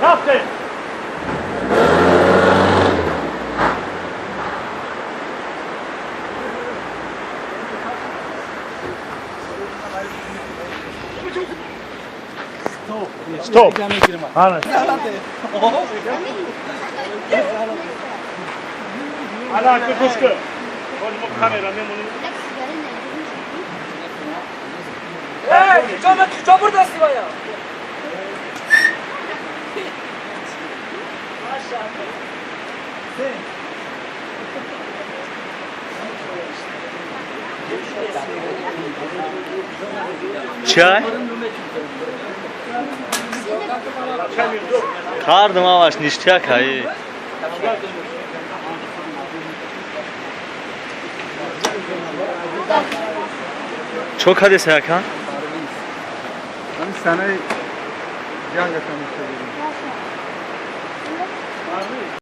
Yaptın. Stop. Ana. Ana kuşku. Onu kamera memnun. Hey, çabuk burada Sivaya. Çay? Kardım avaş niştiyak hayı. Çok hadi Serkan. Ben sana can getirmek istedim.